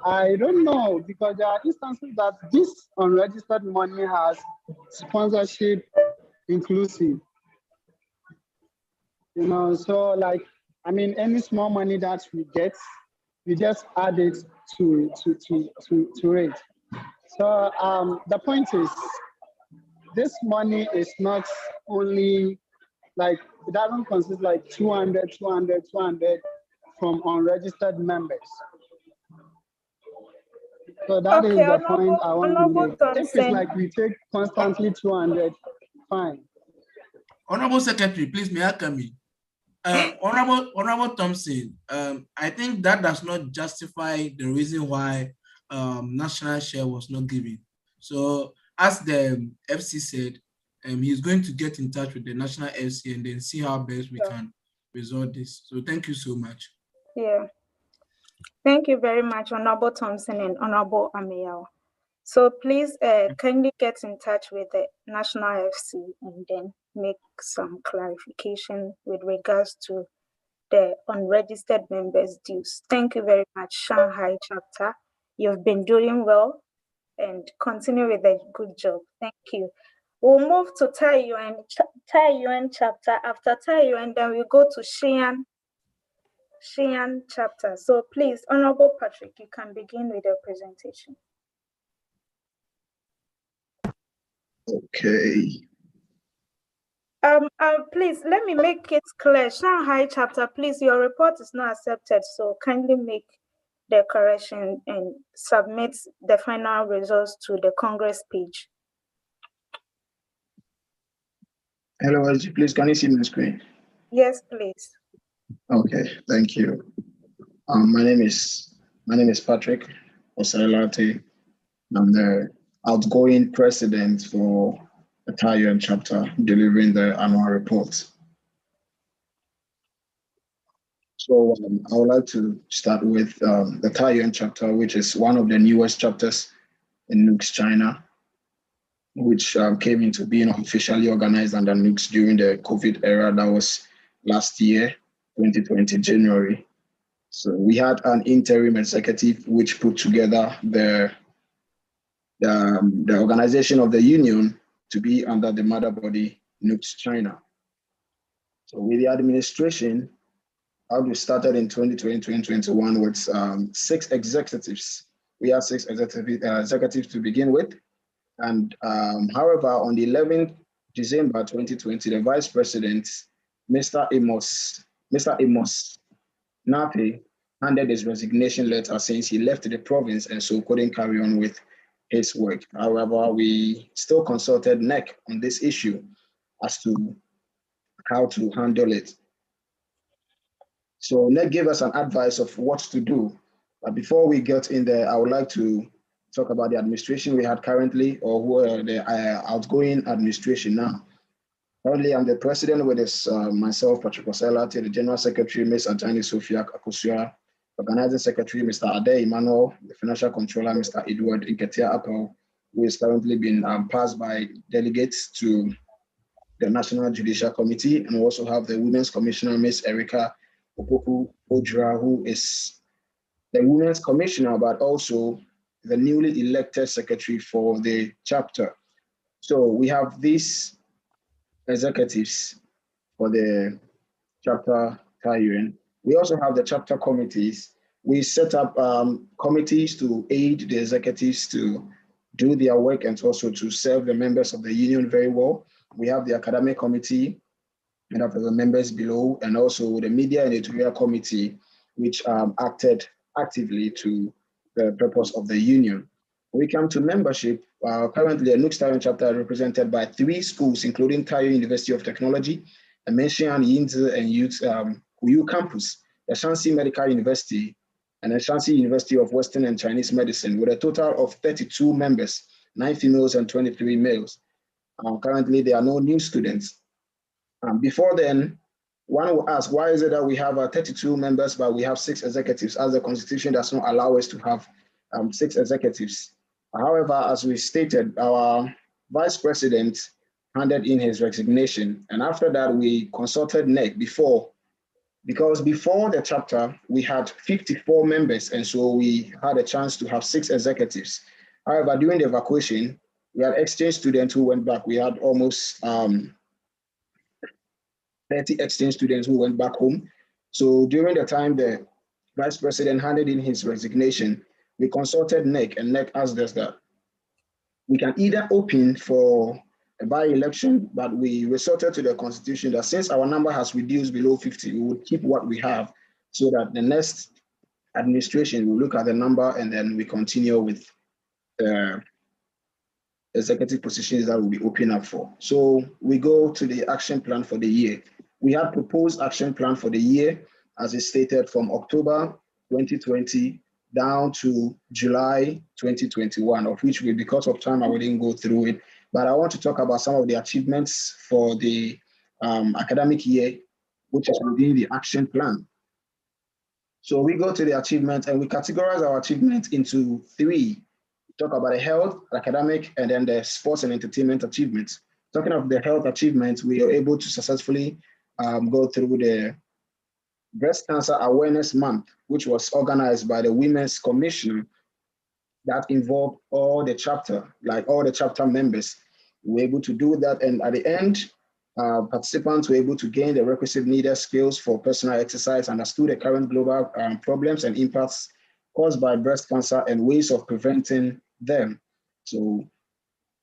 I don't know, because there are instances that this unregistered money has sponsorship inclusive. You know, so like, I mean, any small money that we get, we just add it to it. So the point is, this money is not only like, it doesn't consist like 200 from unregistered members. So that is the point I want to make. If it's like we take constantly 200, fine. Honorable Secretary, please may I come in? Honorable Thompson, I think that does not justify the reason why national share was not given. So as the FC said, he's going to get in touch with the national FC and then see how best we can resolve this. So thank you so much. Yeah. Thank you very much, Honorable Thompson and Honorable Ameyao. So please kindly get in touch with the National FC and then make some clarification with regards to the unregistered members' dues. Thank you very much, Shanghai chapter. You've been doing well and continue with a good job. Thank you. We'll move to Taiyuan chapter. After Taiyuan, then we go to Xi'an chapter. So please, Honorable Patrick, you can begin with your presentation. Okay. Please, let me make it clear. Shanghai chapter, please, your report is not accepted, so kindly make the correction and submit the final results to the Congress page. Hello, LG, please, can you see my screen? Yes, please. Okay, thank you. My name is Patrick Osailate. I'm the outgoing president for the Taiyuan chapter, delivering the annual report. So I would like to start with the Taiyuan chapter, which is one of the newest chapters in NUGS-CHINA, which came into being officially organized under NUGS during the COVID era. That was last year, 2020, January. So we had an interim executive which put together the organization of the union to be under the mother body, NUGS-CHINA. So with the administration, we started in 2020, 2021 with 6 executives. We had 6 executives to begin with. And however, on the 11th December 2020, the vice president, Mr. Amos Nape, handed his resignation letter since he left the province and so couldn't carry on with his work. However, we still consulted NEC on this issue as to how to handle it. So NEC gave us an advice of what to do. But before we get in there, I would like to talk about the administration we had currently, or who are the outgoing administration now. Currently, I'm the president with myself, Patrick Osailate, the general secretary, Ms. Ajani Sophia Akosua, organizing secretary, Mr. Ade Emmanuel, the financial controller, Mr. Edward Nketia Apple, who is currently been passed by delegates to the National Judicial Committee, and we also have the Women's Commissioner, Ms. Erica Opoku Ojra, who is the Women's Commissioner, but also the newly elected secretary for the chapter. So we have these executives for the chapter Taiyuan. We also have the chapter committees. We set up committees to aid the executives to do their work and also to serve the members of the union very well. We have the academic committee, and after the members below, and also the media and editorial committee, which acted actively to the purpose of the union. When we come to membership, currently the NUGS-Taiyuan chapter is represented by 3 schools, including Taiyuan University of Technology, the Menshian Yinzi and Huyu campus, the Shanxi Medical University, and the Shanxi University of Western and Chinese Medicine, with a total of 32 members, 9 females and 23 males. Currently, there are no new students. Before then, one will ask, why is it that we have 32 members, but we have 6 executives, as the Constitution does not allow us to have 6 executives? However, as we stated, our Vice President handed in his resignation. And after that, we consulted NEC before because before the chapter, we had 54 members, and so we had a chance to have 6 executives. However, during the evacuation, we had exchange students who went back. We had almost 30 exchange students who went back home. So during the time the Vice President handed in his resignation, we consulted NEC, and NEC asked us that we can either open for a by-election, but we resorted to the Constitution that since our number has reduced below 50, we would keep what we have so that the next administration will look at the number and then we continue with the executive positions that will be open up for. So we go to the action plan for the year. We have proposed action plan for the year as is stated from October 2020 down to July 2021, of which we, because of time, I wouldn't go through it. But I want to talk about some of the achievements for the academic year, which is within the action plan. So we go to the achievements and we categorize our achievements into 3. We talk about the health, academic, and then the sports and entertainment achievements. Talking of the health achievements, we are able to successfully go through the Breast Cancer Awareness Month, which was organized by the Women's Commission that involved all the chapter, like all the chapter members. We were able to do that, and at the end, participants were able to gain the requisite needed skills for personal exercise, understood the current global problems and impacts caused by breast cancer and ways of preventing them. So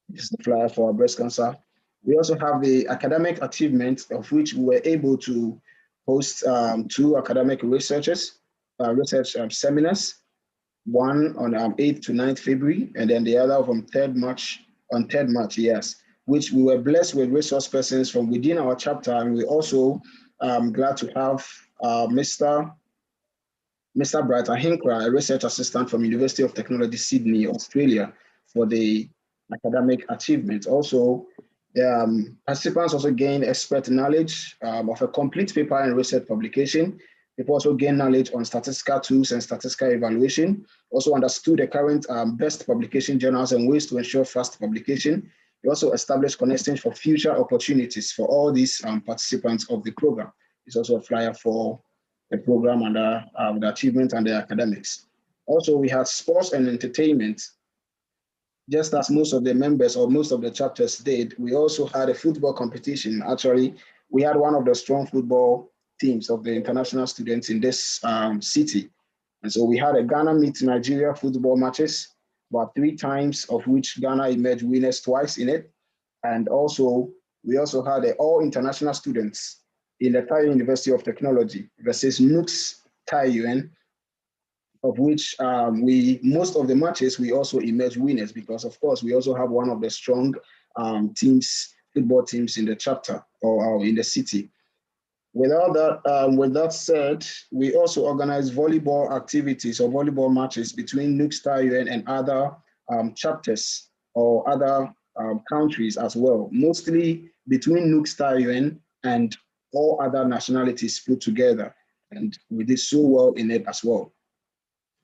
this is the flyer for our breast cancer. We also have the academic achievements, of which we were able to host 2 academic research seminars, one on 8th to 9th February, and then the other from 3rd March, yes, which we were blessed with resource persons from within our chapter. And we're also glad to have Mr. Bright Ahinkra, a research assistant from University of Technology, Sydney, Australia, for the academic achievement. Also, participants also gain expert knowledge of a complete paper and research publication. People also gain knowledge on statistical tools and statistical evaluation. Also understood the current best publication journals and ways to ensure fast publication. We also established connections for future opportunities for all these participants of the program. It's also a flyer for the program and the achievement and the academics. Also, we had sports and entertainment. Just as most of the members or most of the chapters did, we also had a football competition. Actually, we had one of the strong football teams of the international students in this city. And so we had a Ghana meet Nigeria football matches, about 3 times, of which Ghana emerged winners twice in it. And also, we also had all international students in the Taiyuan University of Technology versus NUGS-CHINA, of which most of the matches, we also emerged winners because, of course, we also have one of the strong football teams in the chapter or in the city. With that said, we also organize volleyball activities or volleyball matches between NUGS-CHINA and other chapters or other countries as well, mostly between NUGS-CHINA and all other nationalities put together. And we did so well in it as well.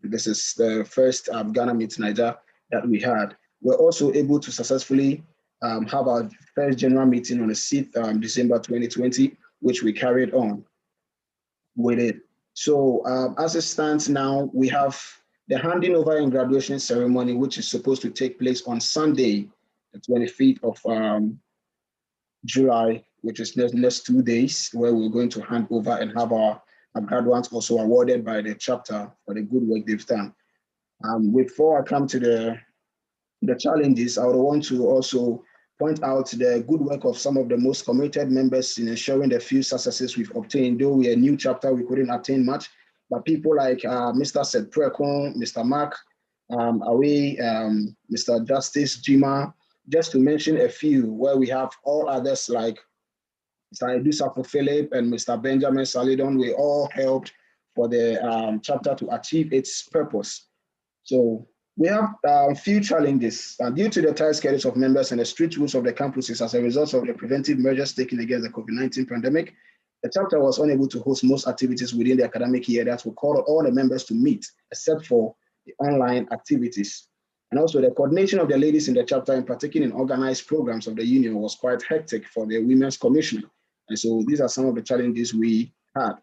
This is the first Ghana meets Niger that we had. We're also able to successfully have our first general meeting on the 6th December 2020, which we carried on with it. So as it stands now, we have the handing over and graduation ceremony, which is supposed to take place on Sunday, the 25th of July, which is next 2 days, where we're going to hand over and have our graduates also awarded by the chapter for the good work they've done. Before I come to the challenges, I would want to also point out the good work of some of the most committed members in ensuring the few successes we've obtained. Though we're a new chapter, we couldn't attain much, but people like Mr. Seth Prekon, Mr. Mark Away, Mr. Justice Jima, just to mention a few, where we have all others like Mr. Edusapo Philip and Mr. Benjamin Salidon. We all helped for the chapter to achieve its purpose. So we have a few challenges due to the tight schedules of members and the strict rules of the campuses as a result of the preventive measures taken against the COVID-19 pandemic. The chapter was unable to host most activities within the academic year that would call all the members to meet, except for the online activities. And also the coordination of the ladies in the chapter in particular in organized programs of the union was quite hectic for the Women's Commission. And so these are some of the challenges we had.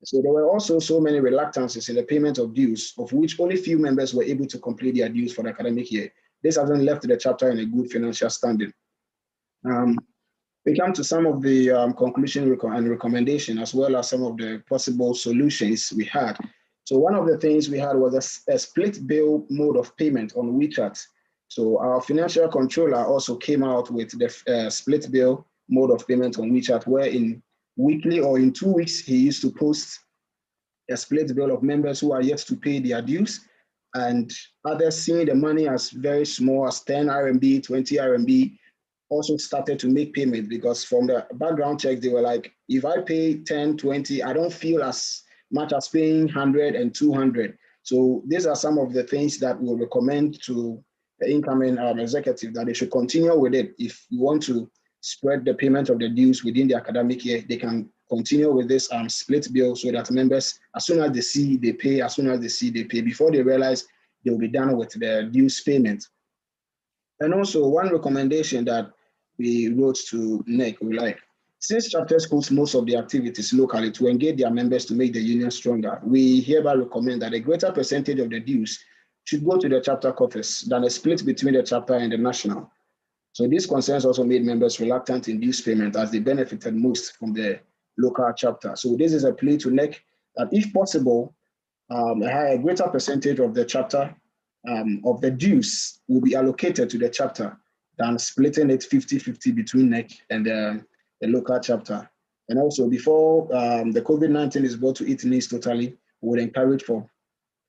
So there were also so many reluctances in the payment of dues, of which only few members were able to complete their dues for the academic year. This hasn't left the chapter in a good financial standing. We come to some of the conclusion and recommendation, as well as some of the possible solutions we had. So one of the things we had was a split bill mode of payment on WeChat. So our financial controller also came out with the split bill mode of payment on WeChat, where in weekly or in 2 weeks, he used to post a split bill of members who are yet to pay their dues, and others seeing the money as very small, as 10 RMB, 20 RMB, also started to make payment, because from the background checks, they were like, if I pay 10, 20, I don't feel as much as paying 100 and 200. So these are some of the things that we'll recommend to the incoming executive, that they should continue with it. If you want to spread the payment of the dues within the academic year, they can continue with this split bill, so that members, as soon as they see, they pay, as soon as they see, they pay, before they realize they'll be done with their dues payment. And also one recommendation that we wrote to NEC, we like, since chapter schools most of the activities locally to engage their members to make the union stronger, we hereby recommend that a greater percentage of the dues should go to the chapter coffers than a split between the chapter and the national. So these concerns also made members reluctant in dues payment, as they benefited most from the local chapter. So this is a plea to NEC that, if possible, a greater percentage of the chapter of the dues will be allocated to the chapter than splitting it 50-50 between NEC and the local chapter. And also, before the COVID-19 is brought to its knees totally, we would encourage for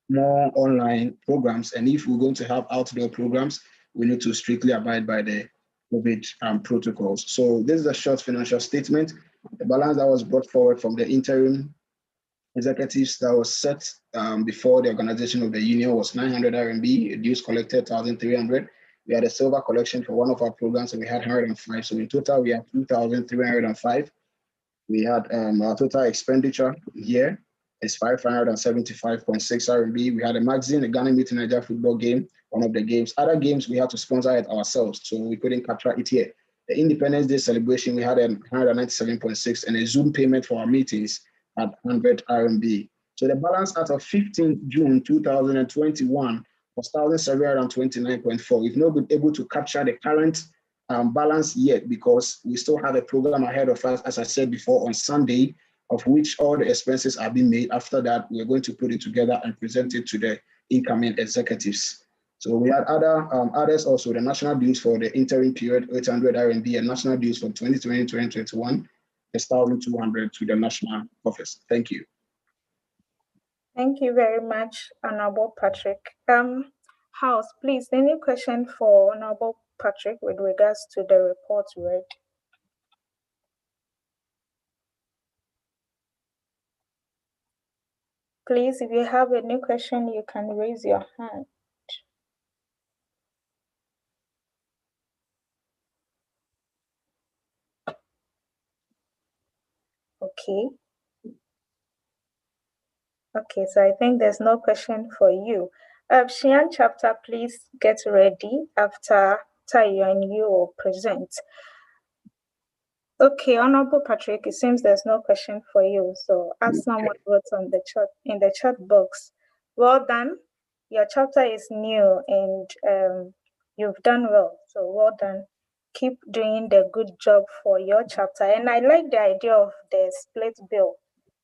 more online programs. And if we're going to have outdoor programs, we need to strictly abide by the COVID protocols. So this is a short financial statement. The balance that was brought forward from the interim executives that was set before the organization of the union was 900 RMB, dues collected 1,300. We had a silver collection for one of our programs, and we had 105. So in total, we had 2,305. We had our total expenditure here is 575.6 RMB. We had a magazine, the Ghana Meeting Nigeria football game, one of the games. Other games, we had to sponsor it ourselves, so we couldn't capture it here. The Independence Day celebration, we had 197.6, and a Zoom payment for our meetings at 100 RMB. So the balance as of 15th June 2021 was 1,729.4. We've not been able to capture the current balance yet, because we still have a program ahead of us, as I said before, on Sunday, of which all the expenses are being made. After that, we're going to put it together and present it to the incoming executives. So we had others also, the national dues for the interim period, 800 RMB, and national dues for 2020-2021, 1,200 to the national office. Thank you. Thank you very much, Honorable Patrick. House, please, any question for Honorable Patrick with regards to the report read? Please, if you have any question, you can raise your hand. Okay. Okay, so I think there's no question for you. Xian chapter, please get ready after Tayo and you will present. Okay, Honorable Patrick, it seems there's no question for you. So as someone wrote on the chat, in the chat box, well done. Your chapter is new and you've done well. So well done. Keep doing the good job for your chapter. And I like the idea of the split bill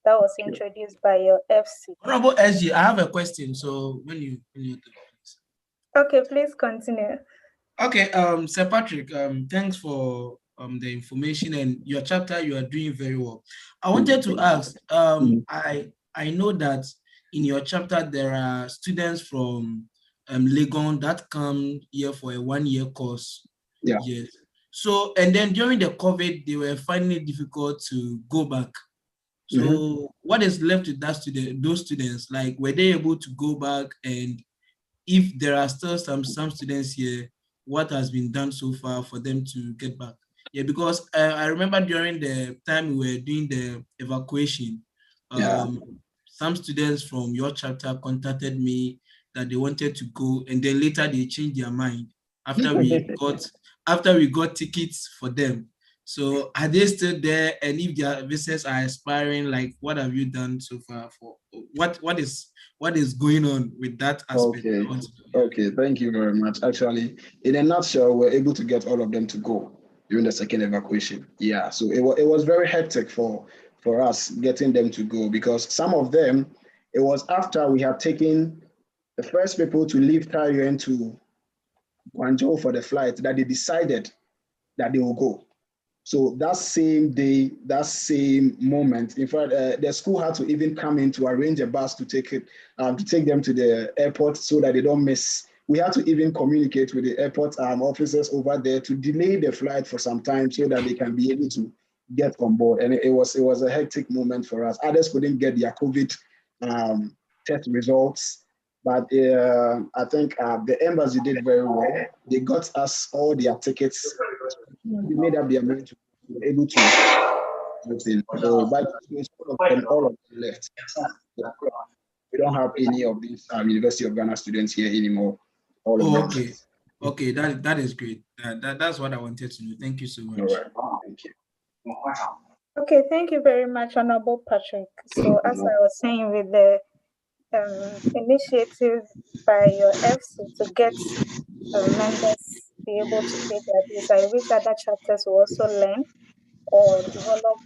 that was introduced by your FC. Honorable SG, I have a question. So when you please. Okay, please continue. Okay, Sir Patrick, thanks for the information, and your chapter, you are doing very well. I wanted to ask, I know that in your chapter there are students from Legon that come here for a 1-year course. Yeah. Yes. So, and then during the COVID, they were finding it difficult to go back. So what is left with that those students? Like, were they able to go back? And if there are still some students here, what has been done so far for them to get back? Yeah, because I remember during the time we were doing the evacuation, some students from your chapter contacted me that they wanted to go, and then later they changed their mind after we got tickets for them. So are they still there? And if their visas are expiring, like what have you done so far for what is going on with that aspect? Okay. Okay. Thank you very much. Actually, in a nutshell, we're able to get all of them to go during the second evacuation. Yeah. So it was very hectic for us getting them to go, because some of them, it was after we had taken the first people to leave Taiyuan to Guangzhou for the flight that they decided that they will go. So that same day, that same moment, in fact, the school had to even come in to arrange a bus to take them to the airport so that they don't miss. We had to even communicate with the airport officers over there to delay the flight for some time so that they can be able to get on board. And it was a hectic moment for us. Others couldn't get their COVID test results. But I think the embassy did very well. They got us all their tickets. They made up their mind to be able to everything. So, but all of them left. We don't have any of these University of Ghana students here anymore. All of them. Okay. Okay, that is great. That's what I wanted to know. Thank you so much. All right. Thank you. Okay, thank you very much, Honorable Patrick. So as I was saying, with the initiative by your FC to get members be able to pay their dues, I wish other chapters will also learn or develop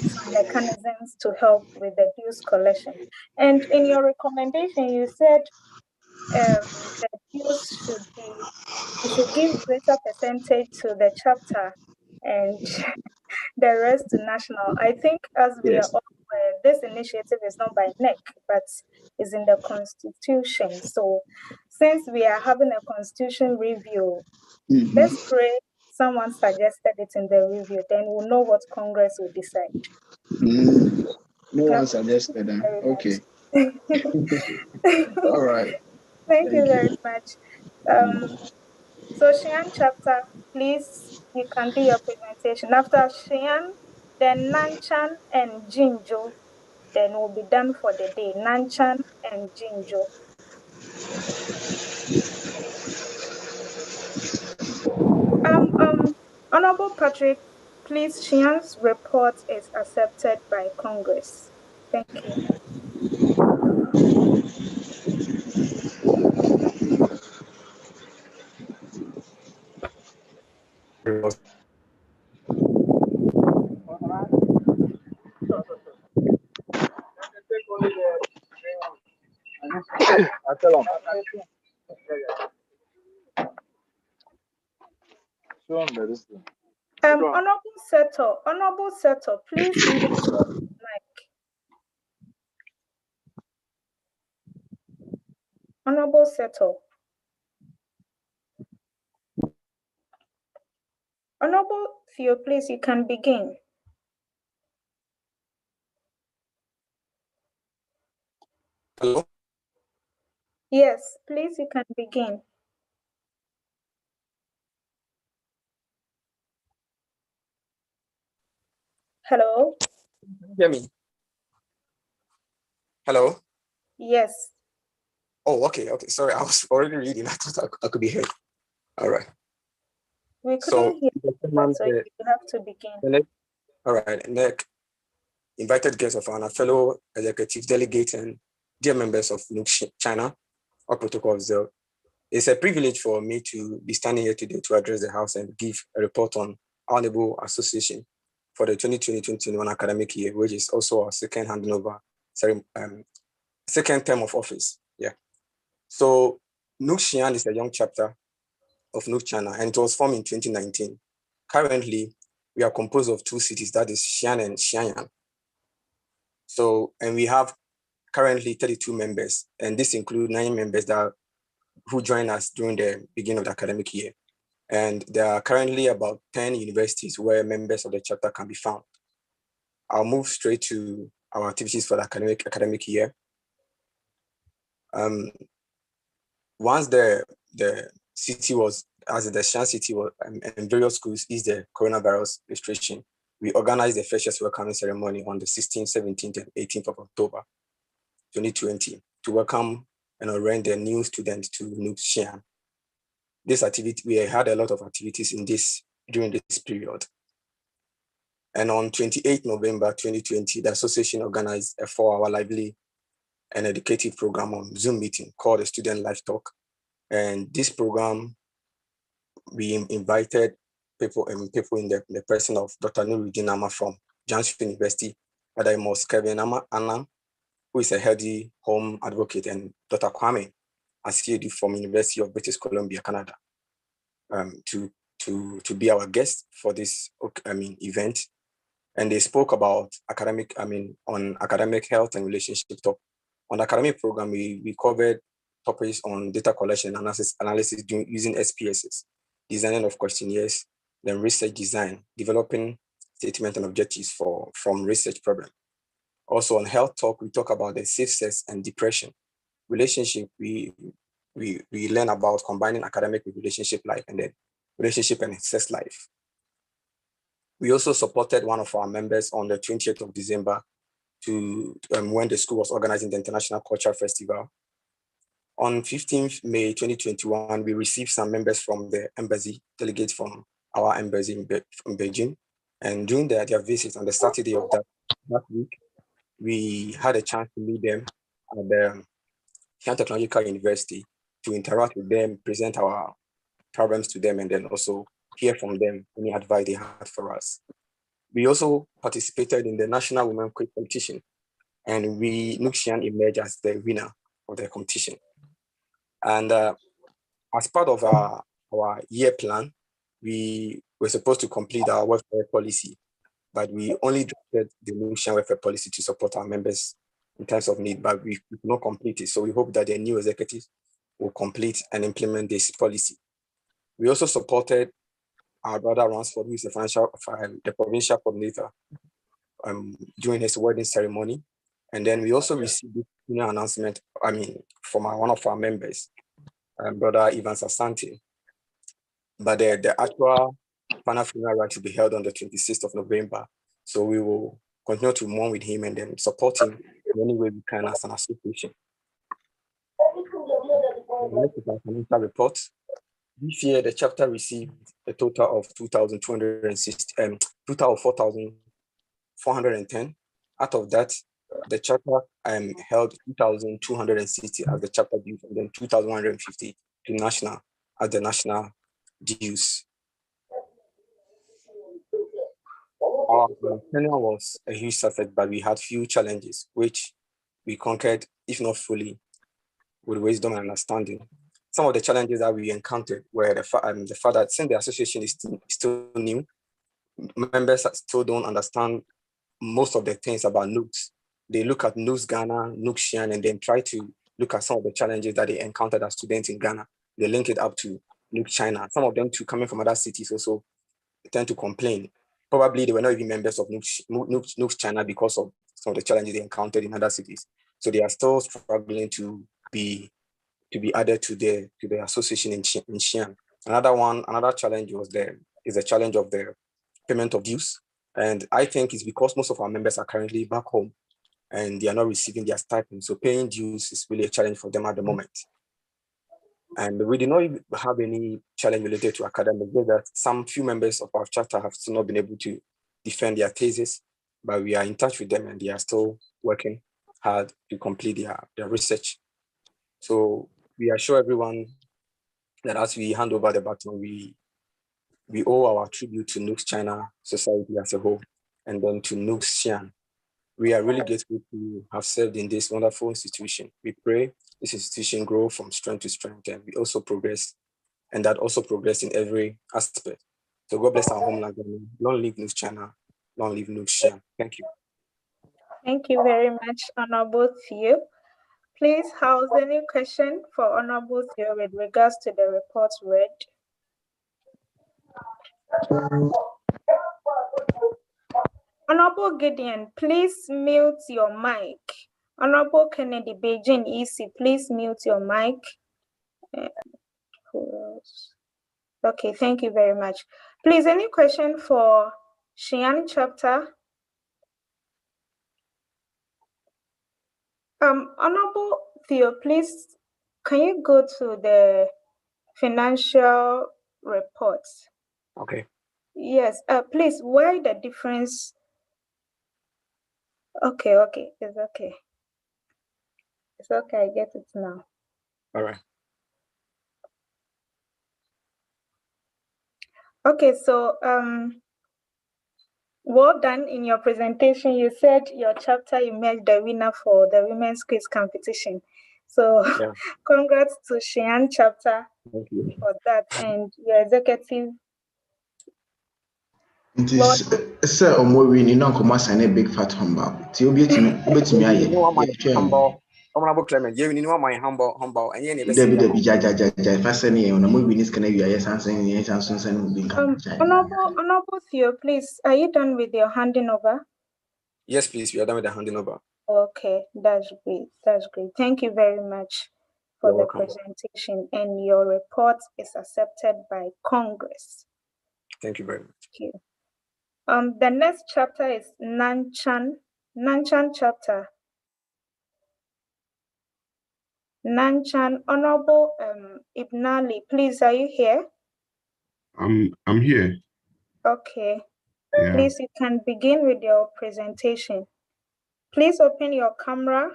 some mechanisms to help with the dues collection. And in your recommendation, you said the dues you should give greater percentage to the chapter and the rest to national. I think, as we are all aware, this initiative is not by NEC, but is in the Constitution. So since we are having a Constitution review, let's pray someone suggested it in the review, then we'll know what Congress will decide. No one suggested them. Okay. All right. Thank you very much. So Xian chapter, please, you can do your presentation. After Xian, then Nanchan and Jinjo, then we'll be done for the day. Nanchan and Jinjo. Honorable Patrick, please, Xian's report is accepted by Congress. Thank you. Honorable Seto, please mute your mic. Honorable Seto. Honorable Theo, please, you can begin. Hello? Yes, please, you can begin. Hello? Can you hear me? Hello? Yes. Oh, okay. Sorry, I was already reading. I thought I could be heard. All right. We couldn't hear you, so you have to begin. All right. Next, invited guests of honor, fellow executive delegates and dear members of NUGS-CHINA, all protocol observed. It's a privilege for me to be standing here today to address the House and give a report on our Honorable Association for the 2020-2021 academic year, which is also our second handing over, second term of office. Yeah. So NUGS-CHINA is a young chapter of NUGS-CHINA, and it was formed in 2019. Currently, we are composed of two cities, that is Xi'an and Xianyang. So, and we have currently 32 members, and this includes 9 members who joined us during the beginning of the academic year. And there are currently about 10 universities where members of the chapter can be found. I'll move straight to our activities for the academic year. Once the city was, as the Xi'an city was, and various schools eased the coronavirus restriction, we organized the freshers welcoming ceremony on the 16th, 17th, and 18th of October, 2020, to welcome and orient the new students to NUGS-CHINA. This activity, we had a lot of activities during this period. And on 28 November 2020, the association organized a 4-hour lively and educative program on Zoom meeting called the Student Life Talk. And this program, we invited people in the person of Dr. Nuruddin Ama from Johnson University, Dr. Mos Kevin Anna, who is a healthy home advocate, and Dr. Kwame Asiedi from University of British Columbia, Canada, to be our guest for this event. And they spoke about on academic health and relationship talk. On the academic program, we covered topics on data collection analysis using SPSS, designing of questionnaires, then research design, developing statement and objectives from research problem. Also on health talk, we talk about the safe sex and depression. Relationship, we learn about combining academic with relationship life, and then relationship and sex life. We also supported one of our members on the 20th of December when the school was organizing the International Culture Festival. On 15th May 2021, we received some members from the embassy, delegates from our embassy in Beijing. And during their visit on the Saturday of that week, we had a chance to meet them at the Xi'an Technological University to interact with them, present our problems to them, and then also hear from them any advice they had for us. We also participated in the National Women Quiz competition, and NUGS-CHINA emerged as the winner of the competition. And as part of our year plan, we were supposed to complete our welfare policy, but we only drafted the NUGS-CHINA welfare policy to support our members in terms of need, but we could not complete it. So we hope that the new executive will complete and implement this policy. We also supported our brother Ransford, who is the provincial coordinator, during his wedding ceremony. And then we also received this announcement, from one of our members, brother Ivan Sasante. But the actual final funeral right will be held on the 26th of November. So we will continue to mourn with him and then support him in any way we can as an association. The next is our financial report. This year, the chapter received a total of 4,410. Out of that, the chapter held 2,260 as the chapter dues, and then 2,150 to national as the national dues. Our tenure was a huge success, but we had few challenges, which we conquered, if not fully, with wisdom and understanding. Some of the challenges that we encountered were the fact that since the association is still new, members still don't understand most of the things about NUGS. They look at NUGS Ghana, NUGS-CHINA, and then try to look at some of the challenges that they encountered as students in Ghana. They link it up to NUGS-CHINA. Some of them too, coming from other cities, also tend to complain. Probably they were not even members of NUGS-CHINA because of some of the challenges they encountered in other cities. So they are still struggling to be added to the association in Xi'an. Another challenge is the challenge of the payment of dues. And I think it's because most of our members are currently back home and they are not receiving their stipend. So paying dues is really a challenge for them at the moment. And we did not have any challenge related to academic, but that some few members of our chapter have still not been able to defend their thesis, but we are in touch with them and they are still working hard to complete their research. So we assure everyone that as we hand over the baton, we owe our tribute to NUGS-CHINA society as a whole, and then to NUGS-CHINA. We are really grateful to have served in this wonderful institution. We pray this institution grow from strength to strength, and we also progress, and that also progress in every aspect. So God bless our homeland. Long live NUGS-CHINA. Long live NUGS-CHINA. Thank you. Thank you very much, Honorable Theo. Please house any question for Honorable Theo with regards to the reports read. Honorable Gideon, please mute your mic. Honorable Kennedy, Beijing EC, please mute your mic. Who else? Okay, thank you very much. Please, any question for Xi'an chapter? Honorable Theo, please, can you go to the financial reports? Okay. Yes, please, why the difference? Okay, it's okay. It's okay, I get it now. All right. Okay, so well done in your presentation. You said your chapter emerged the winner for the women's quiz competition. So Yeah. congrats to Xi'an chapter Thank you. for that, and your executive. It is sir Omori ni non come sign a big fat humble. Ti obi etimi aye. Honorable Clement, you know my humble, and you never Debi jaja fa se ne na mo win scan wi aye sansen ye sansun sen mo bin kan. Honorable Theo, please, are you done with your handing over? Yes, please, we are done with the handing over. Okay, that's great. That's great. Thank you very much for You're the welcome. presentation, and your report is accepted by Congress. Thank you very much. Thank you. The next chapter is Nanchan chapter. Nanchan, Honorable Ibn Ali, please, are you here? I'm here. Okay. Yeah. Please, you can begin with your presentation. Please open your camera,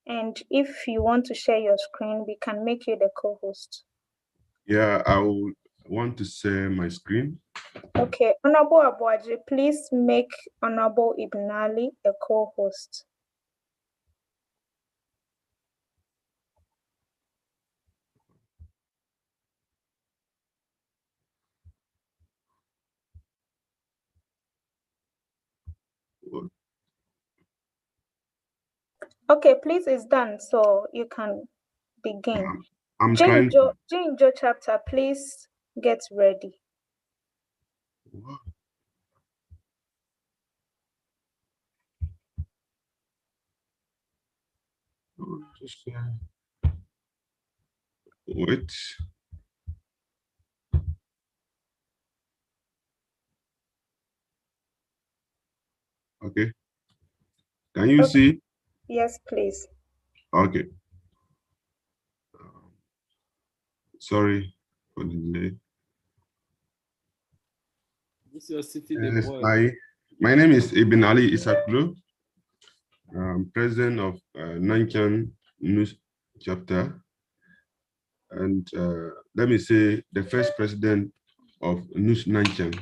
and if you want to share your screen, we can make you the co-host. Yeah, I will want to share my screen. Okay, Honorable Abuaji, please make Honorable Ibn Ali a co-host. Okay, please, it's done, so you can begin. I'm trying. Jinjo chapter, please get ready. Just wait. Okay. Can you see? Yes, please. Okay. Sorry for the delay. This is your city, the Yes, boy. my name is Ibn Ali Isaklu. I'm president of Nanchan News chapter. And let me say the first president of News Nanchan.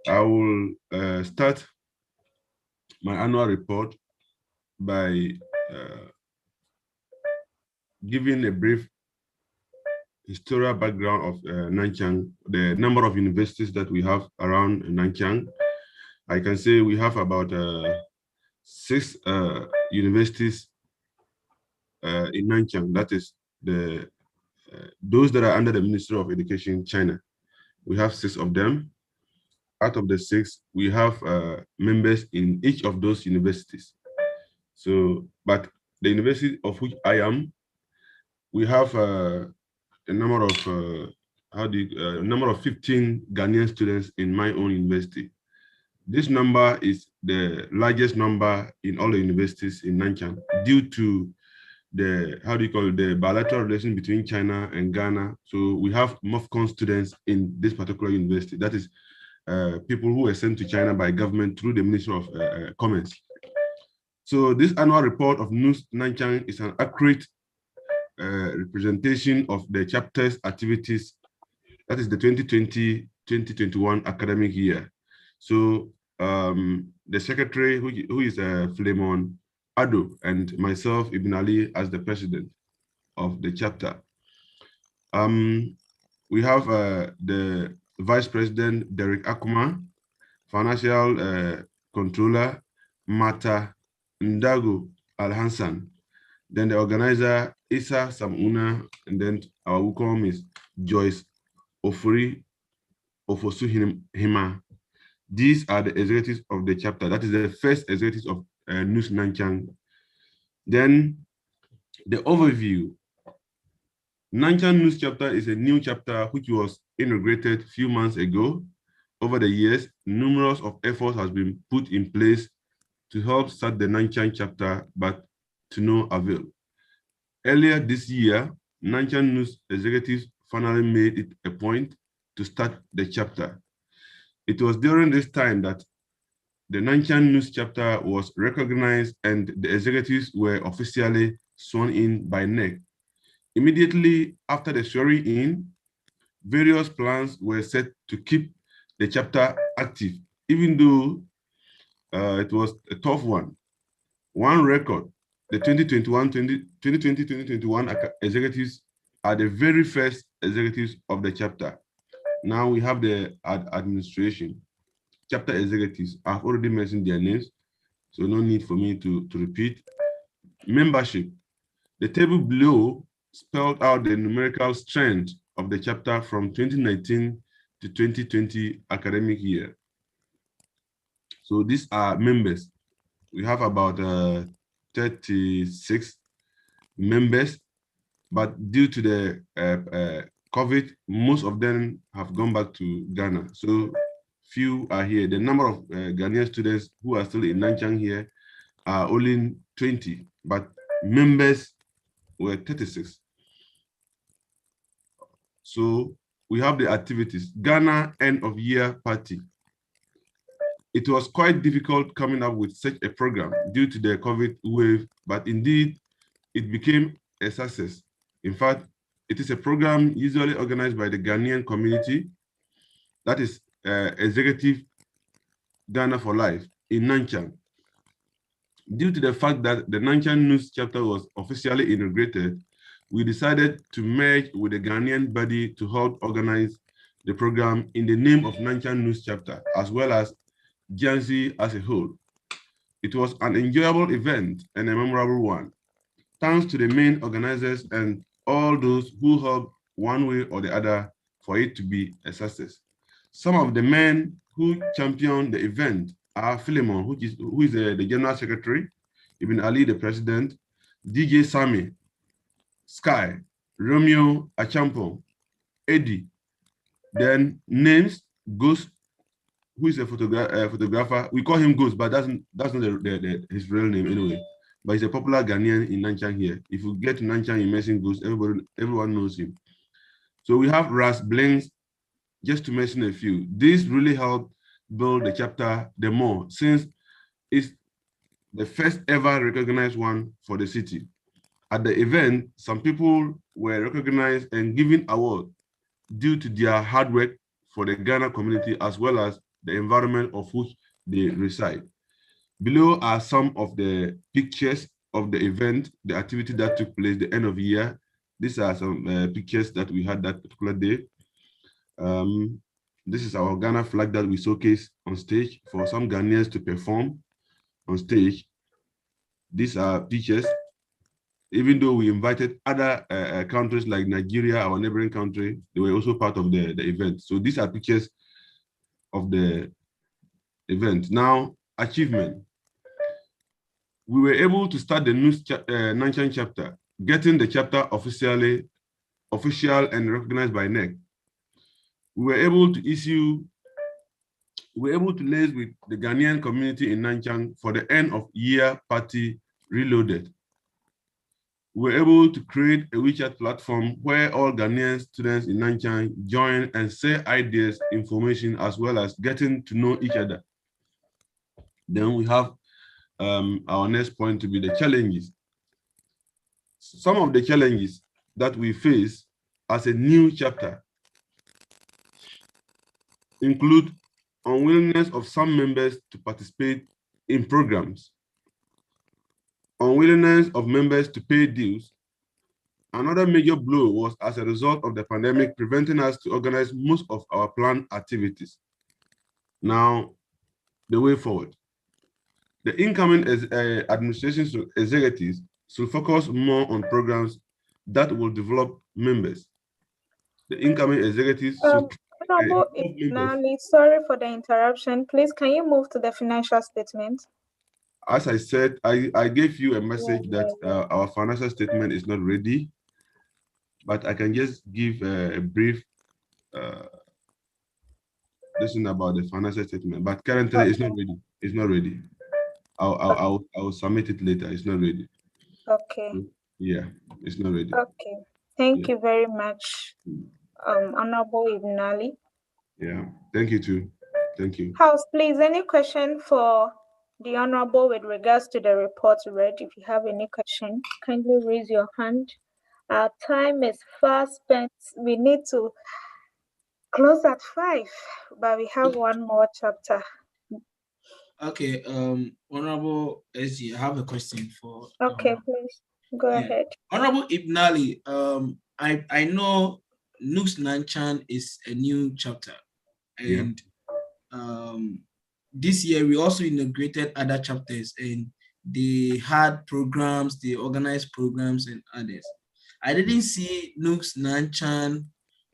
I will start my annual report by giving a brief historical background of Nanchang, the number of universities that we have around Nanchang. I can say we have about 6 universities in Nanchang. That is those that are under the Ministry of Education, China. We have 6 of them. Out of the 6, we have members in each of those universities. So, but the university of which I am, we have a number of number of 15 Ghanaian students in my own university. This number is the largest number in all the universities in Nanchang due to the the bilateral relation between China and Ghana. So we have MOFCON students in this particular university. That is people who were sent to China by government through the Ministry of Commerce. So this annual report of NUGS Nanchang is an accurate representation of the chapter's activities. That is the 2020-2021 academic year. So the secretary, who is Philemon Ado, and myself, Ibn Ali, as the president of the chapter. We have the vice president, Derek Akuma, financial controller, Mata Ndago Al-Hassan, then the organizer, Isa Samuna, and then our WUCOM is Joyce Ofuri Ofosuhima. These are the executives of the chapter. That is the first executives of NUGS Nanchang. Then the overview. Nanchang NUGS chapter is a new chapter which was integrated a few months ago. Over the years, numerous of efforts has been put in place to help start the Nanchang chapter, but to no avail. Earlier this year, Nanchang NUGS executives finally made it a point to start the chapter. It was during this time that the Nanchang News chapter was recognized and the executives were officially sworn in by NEC. Immediately after the swearing in, various plans were set to keep the chapter active, even though it was a tough one. One record, the 2020-2021 executives are the very first executives of the chapter. Now we have the administration. Chapter executives, I've already mentioned their names, so no need for me to repeat. Membership. The table below spelled out the numerical strength of the chapter from 2019 to 2020 academic year. So these are members. We have about 36 members, but due to the COVID, most of them have gone back to Ghana. So few are here. The number of Ghanaian students who are still in Nanchang here are only 20, but members were 36. So we have the activities. Ghana end of year party. It was quite difficult coming up with such a program due to the COVID wave, but indeed it became a success. In fact, it is a program usually organized by the Ghanaian community, that is Executive Ghana for Life in Nanchang. Due to the fact that the Nanchang News chapter was officially integrated, we decided to merge with the Ghanaian body to help organize the program in the name of Nanchang News chapter, as well as Jansi as a whole. It was an enjoyable event and a memorable one. Thanks to the main organizers and all those who helped one way or the other for it to be a success. Some of the men who championed the event are Philemon, who is the General Secretary, Ibn Ali, the President, DJ Sami, Sky, Romeo Achampo, Eddie, then names, Ghost, who is a photographer. We call him Ghost, but that's not his real name anyway. But he's a popular Ghanaian in Nanchang here. If you get to Nanchang, you mention Ghost, everyone knows him. So we have Ras Blinks, just to mention a few. This really helped build the chapter the more, since it's the first ever recognized one for the city. At the event, some people were recognized and given awards due to their hard work for the Ghana community, as well as the environment of which they reside. Below are some of the pictures of the event, the activity that took place the end of the year. These are some pictures that we had that particular day. This is our Ghana flag that we showcase on stage for some Ghanaians to perform on stage. These are pictures. Even though we invited other countries like Nigeria, our neighboring country, they were also part of the event. So these are pictures of the event. Now, achievement. We were able to start the new Nanchang chapter, getting the chapter official and recognized by NEC. We were able to liaise with the Ghanaian community in Nanchang for the end of year party reloaded. We were able to create a WeChat platform where all Ghanaian students in Nanchang join and share ideas, information, as well as getting to know each other. Then we have our next point to be the challenges. Some of the challenges that we face as a new chapter include unwillingness of some members to participate in programs, unwillingness of members to pay dues. Another major blow was as a result of the pandemic, preventing us to organize most of our planned activities. Now, the way forward. The incoming administration executives should focus more on programs that will develop members. The incoming executives should... Honorable Ibnali, sorry for the interruption. Please, can you move to the financial statement? As I said, I gave you a message that our financial statement is not ready, but I can just give a brief lesson about the financial statement. But currently, it's not ready. It's not ready. I'll submit it later. It's not ready. Okay. Yeah, it's not ready. Okay. Thank you very much, Honorable Ibnali. Yeah, thank you too. Thank you. House, please, any question for the Honorable with regards to the report read? If you have any question, kindly raise your hand. Our time is fast spent. We need to close at 5, but we have one more chapter. Okay, Honorable SG, I have a question for. Okay, please go ahead. Honorable Ibnali, I know NUGS-CHINA is a new chapter, and this year we also integrated other chapters, and they had programs, they organized programs and others. I didn't see NUGS-CHINA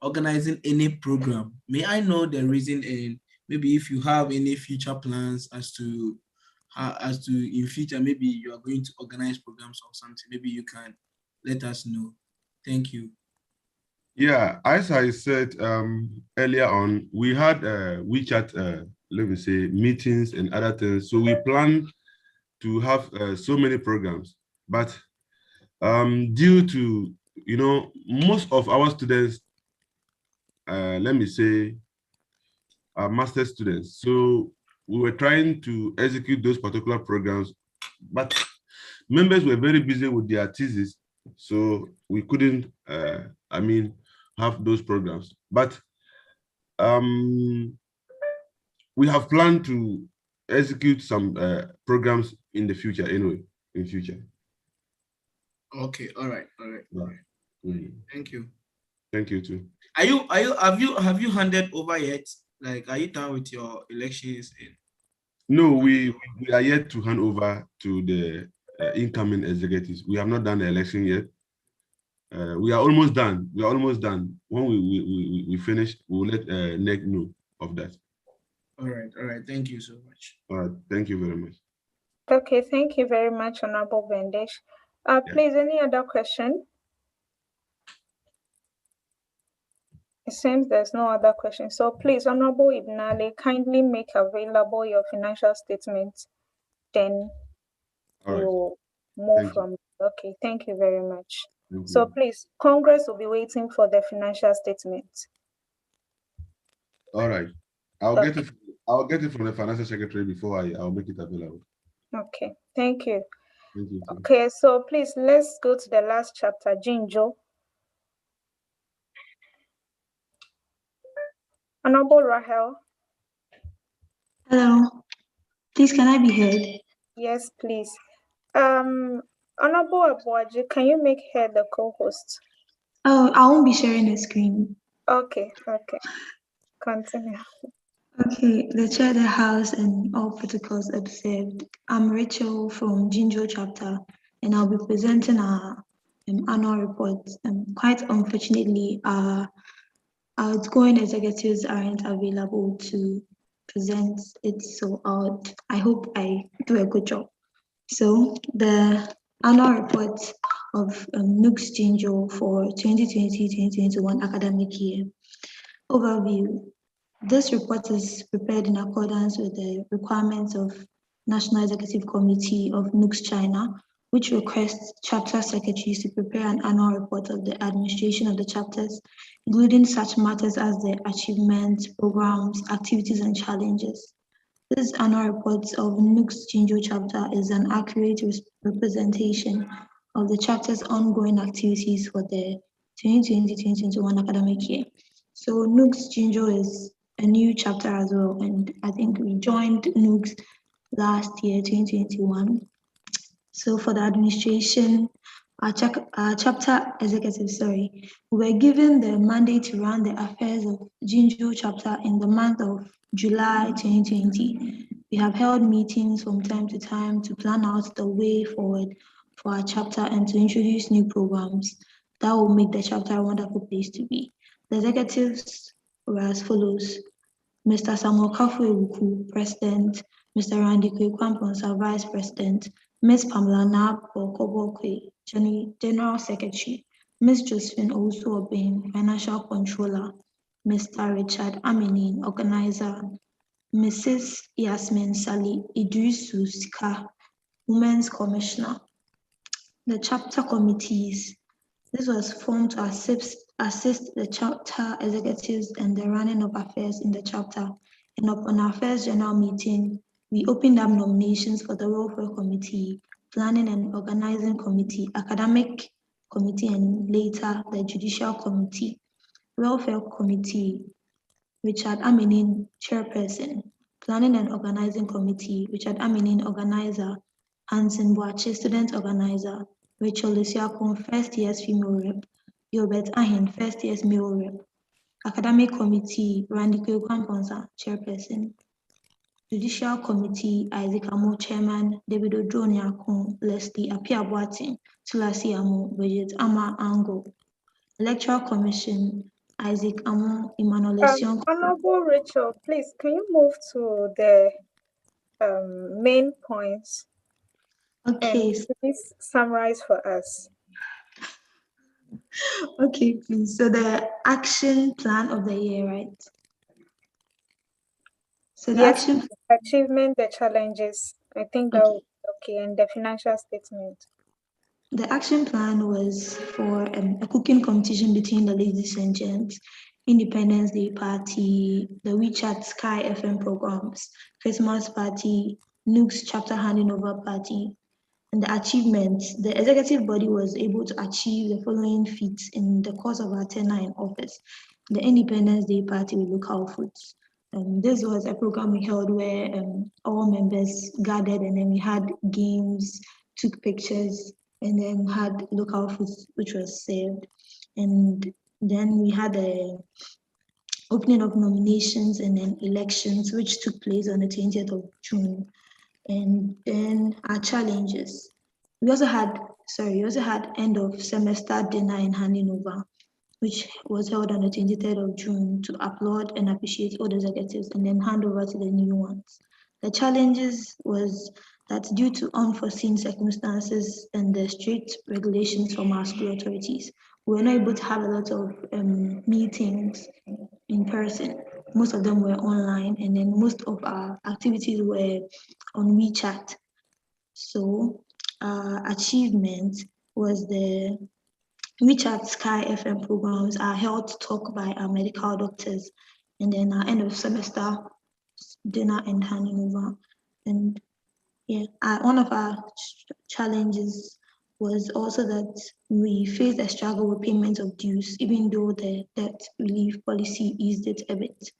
organizing any program. May I know the reason, and maybe if you have any future plans as to in future, maybe you are going to organize programs or something, maybe you can let us know. Thank you. Yeah, as I said earlier on, we had WeChat, let me say, meetings and other things. So we plan to have so many programs, but due to, most of our students, let me say, are master students. So we were trying to execute those particular programs, but members were very busy with their thesis. So we couldn't, have those programs. But we have planned to execute some programs in the future anyway, in future. Okay, all right. Thank you. Thank you too. Have you handed over yet? Like, are you done with your elections? No, we are yet to hand over to the incoming executives. We have not done the election yet. We are almost done. We are almost done. When we finish, we'll let NEC know of that. All right. Thank you so much. All right. Thank you very much. Okay, thank you very much, Honorable Vendesh. Please, any other question? It seems there's no other question. So please, Honorable Ibnale, kindly make available your financial statements. Then we'll move from. Okay, thank you very much. So please, Congress will be waiting for the financial statement. All right. I'll get it from the financial secretary before I'll make it available. Okay, thank you. Thank you. Okay, so please let's go to the last chapter, Jinjo. Honorable Rahel. Hello. Please, can I be heard? Yes, please. Honorable Abuaji, can you make her the co-host? Oh, I won't be sharing the screen. Okay. Continue. Okay, the chair, the house, and all protocols observed. I'm Rachel from Jinjo chapter, and I'll be presenting our annual report. Quite unfortunately, our outgoing executives aren't available to present it, so I hope I do a good job. So the annual report of NUGS-CHINA for 2020-2021 academic year. Overview. This report is prepared in accordance with the requirements of National Executive Committee of NUGS-CHINA, which requests chapter secretaries to prepare an annual report of the administration of the chapters, including such matters as the achievements, programs, activities, and challenges. This annual report of NUGS-CHINA chapter is an accurate representation of the chapter's ongoing activities for the 2020-2021 academic year. So NUGS-CHINA is a new chapter as well, and I think we joined NUGS last year, 2021. So for the administration, our chapter executives, we were given the mandate to run the affairs of Jinjo chapter in the month of July 2020. We have held meetings from time to time to plan out the way forward for our chapter and to introduce new programs that will make the chapter a wonderful place to be. The executives were as follows: Mr. Samuel Kafu-Ebuku, President; Mr. Randy Kwekwamponsah, Vice President; Ms. Pamela Nab-Okobokwe, General Secretary; Ms. Josephine Owusu-Obeng, Financial Controller; Mr. Richard Amenin, Organizer; Mrs. Yasmin Sali Idrisu Sika, Women's Commissioner. The chapter committees. This was formed to assist the chapter executives in the running of affairs in the chapter And upon our first general meeting, we opened up nominations for the Welfare Committee, Planning and Organizing Committee, Academic Committee, and later the Judicial Committee. Welfare Committee, Richard Aminin, Chairperson. Planning and Organizing Committee, Richard Aminin, Organizer. Hansen Boache, Student Organizer. Rachel Luciakon, First Year's Female Rep. Gilbert Ahin, First Year's Male Rep. Academic Committee, Randy Kwamponsa, Chairperson. Judicial Committee, Isaac Amo, Chairman. David Odroniakon, Leslie Apia Boatin, Tulasi Amo, Bridget Ama Ango. Electoral Commission, Isaac Amo, Emmanuel Lesion. Honorable Rachel, please, can you move to the main points? Okay. And please summarize for us. Okay, please. So the action plan of the year, right? So the Yes, action achievement, the challenges. I think that would be okay, and the financial statement. The action plan was for a cooking competition between the ladies and gents, Independence Day party, the WeChat Sky FM programs, Christmas party, NUGS chapter handing over party. And the achievements, the executive body was able to achieve the following feats in the course of our tenure in office. The Independence Day party with local foods. This was a program we held where all members gathered, and then we had games, took pictures, and then had local foods which was served. And then we had a opening of nominations and then elections, which took place on the 20th of June. And then our challenges. We also had end of semester dinner and handing over, which was held on the 23rd of June to applaud and appreciate all the executives and then hand over to the new ones. The challenges was that due to unforeseen circumstances and the strict regulations from our school authorities, we were not able to have a lot of meetings in person. Most of them were online, and then most of our activities were on WeChat. So achievement was the WeChat Sky FM programs, our health talk by our medical doctors, and then our end of semester dinner and handing over. And yeah, one of our challenges was also that we faced a struggle with payment of dues, even though the debt relief policy eased it a bit.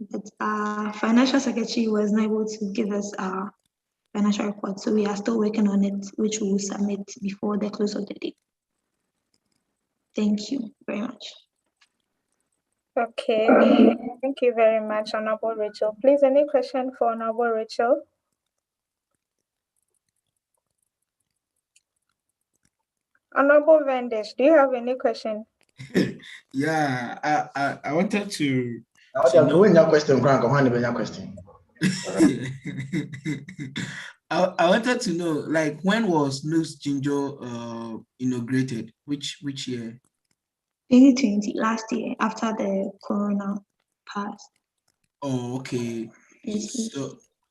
But our financial secretary was not able to give us our financial report, so we are still working on it, which we will submit before the close of the day. Thank you very much. Okay, thank you very much, Honorable Rachel. Please, any question for Honorable Rachel? Honorable Vendish, do you have any question? Yeah, I wanted to know. Question. I wanted to know, like, when was NUGS-CHINA inaugurated? Which year? 2020, last year, after the corona passed. Oh, okay. Yes,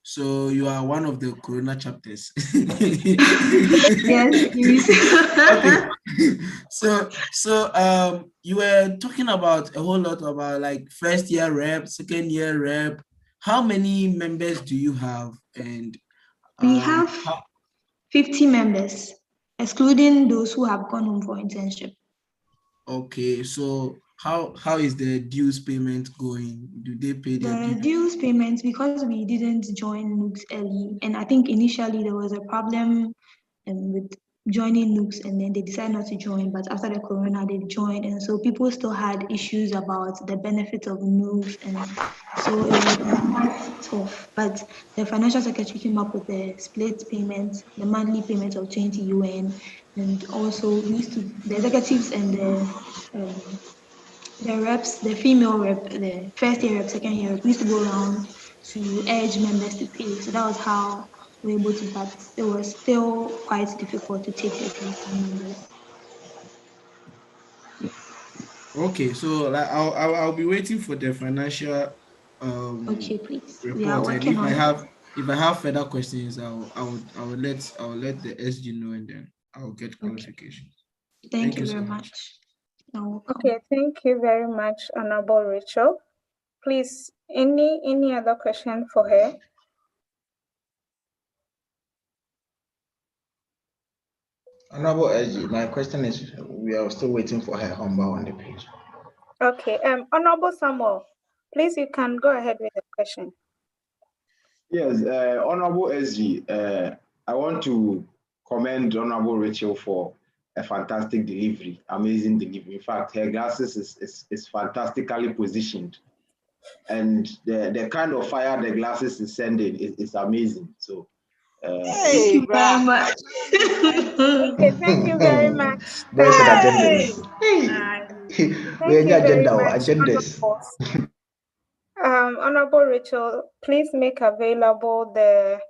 so you are one of the corona chapters. Yes, please. Okay. So you were talking about a whole lot about like first year rep, second year rep. How many members do you have? And we have 50 members, excluding those who have gone home for internship. Okay, so how is the dues payment going? Do they pay their dues? The dues payment, because we didn't join NUGS early, and I think initially there was a problem with joining NUGS, and then they decided not to join, but after the corona they joined, and so people still had issues about the benefits of NUGS, and so it was quite tough. But the financial secretary came up with the split payment, the monthly payment of 20 UN, and also we used to, the executives and the reps, the female rep, the first year rep, second year rep, we used to go around to urge members to pay. So that was how we were able to, but it was still quite difficult to take the dues from members. Okay, so like I'll be waiting for the financial Okay, please. report. We are And working on it. if I have further questions, I will let the SG know, and then I'll get clarifications. Okay. Thank you very much. Okay, thank you very much, Honorable Rachel. Please, any other question for her? Honorable SG, my question is, we are still waiting for her humble on the page. Okay, Honorable Samuel, please, you can go ahead with the question. Yes, Honorable SG, I want to commend Honorable Rachel for a fantastic delivery, amazing delivery. In fact, her glasses is fantastically positioned. And the kind of fire the glasses is sending is amazing. So, Thank you very much. Okay, thank you very much. boys and Hey. agendas. Thank you very much, Honorable Rachel. Please make available the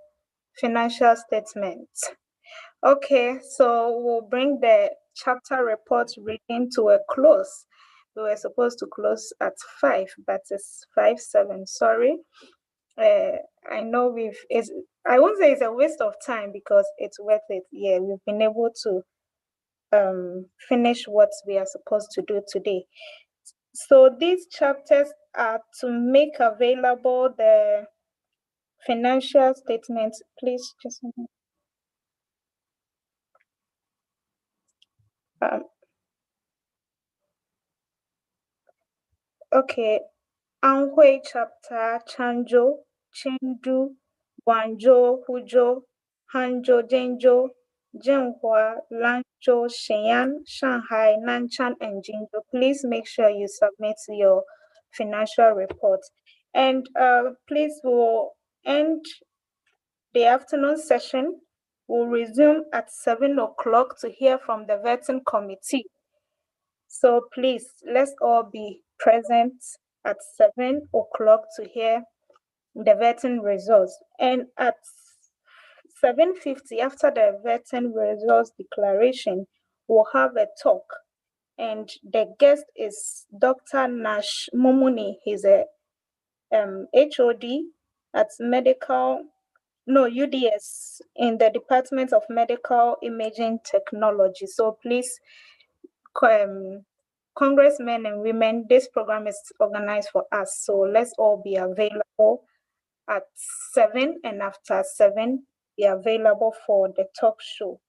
financial statement. Okay, so we'll bring the chapter report reading to a close. We were supposed to close at 5, but it's 5:07. Sorry. I know I won't say it's a waste of time because it's worth it. Yeah, we've been able to finish what we are supposed to do today. So these chapters are to make available the financial statements. Please just okay. Anhui chapter Chanjo, Chindu, Guangzhou, Huzhou, Hanzhou, Zhengzhou, Zhenhua, Lanzhou, Shenyang, Shanghai, Nanshan, and Jingzhou. Please make sure you submit your financial report. And please, we'll end the afternoon session. We'll resume at 7 o'clock to hear from the vetting committee. So please, let's all be present at 7 o'clock to hear the vetting results. And at 7:50, after the vetting results declaration, we'll have a talk. And the guest is Dr. Nash Momuni. He's a HOD at UDS in the Department of Medical Imaging Technology. So please, congressmen and women, this program is organized for us. So let's all be available at 7, and after 7, be available for the talk show.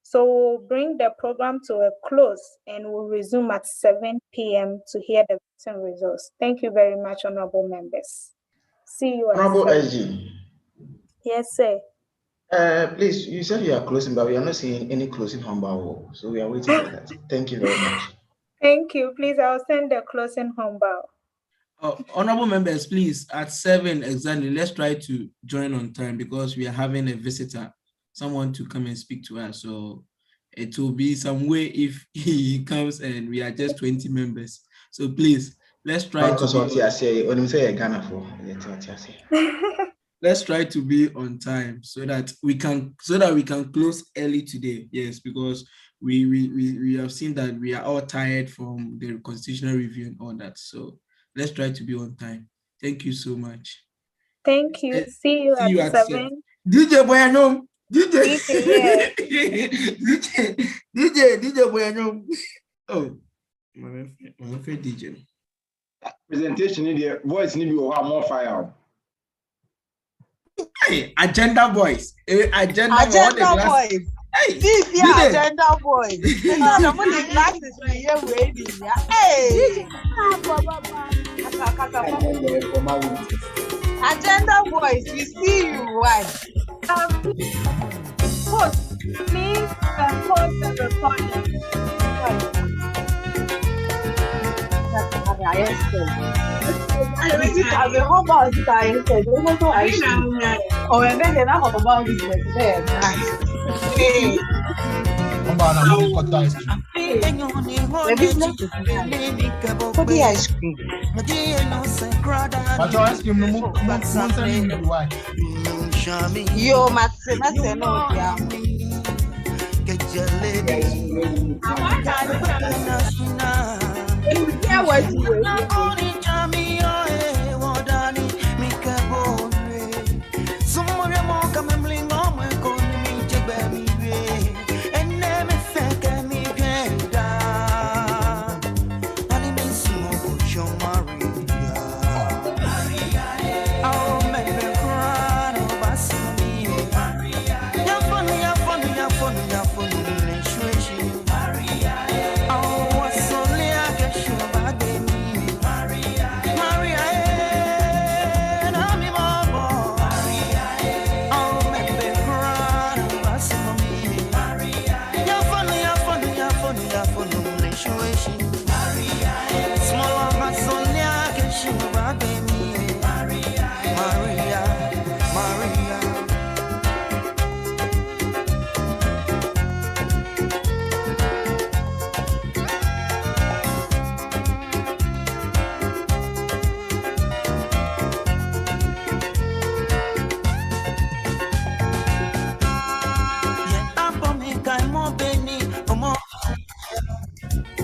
So we'll bring the program to a close and we'll resume at 7 p.m. to hear the voting results. Thank you very much, honorable members. See you at Honorable 7. SG. Yes, sir. Please, you said you are closing, but we are not seeing any closing humble. So we are waiting for that. Thank you very much. Thank you. Please, I'll send the closing humble. Honorable members, please, at 7 exactly, let's try to join on time because we are having a visitor, someone to come and speak to us. So it will be some way if he comes and we are just 20 members. So please, let's try to let's try to be on time so that we can close early today. Yes, because we have seen that we are all tired from the constitutional review and all that. So let's try to be on time. Thank you so much. Thank you. See you at 7. DJ Boyano. DJ, yeah. DJ Boyano. Oh, my friend DJ. Presentation in the voice need to have more fire. Hey, agenda boys. Agenda boys. Hey, agenda boys. Hey. Agenda boys, we see you. Why? Host, please pause the recording. Ice cream. Yo, Marie.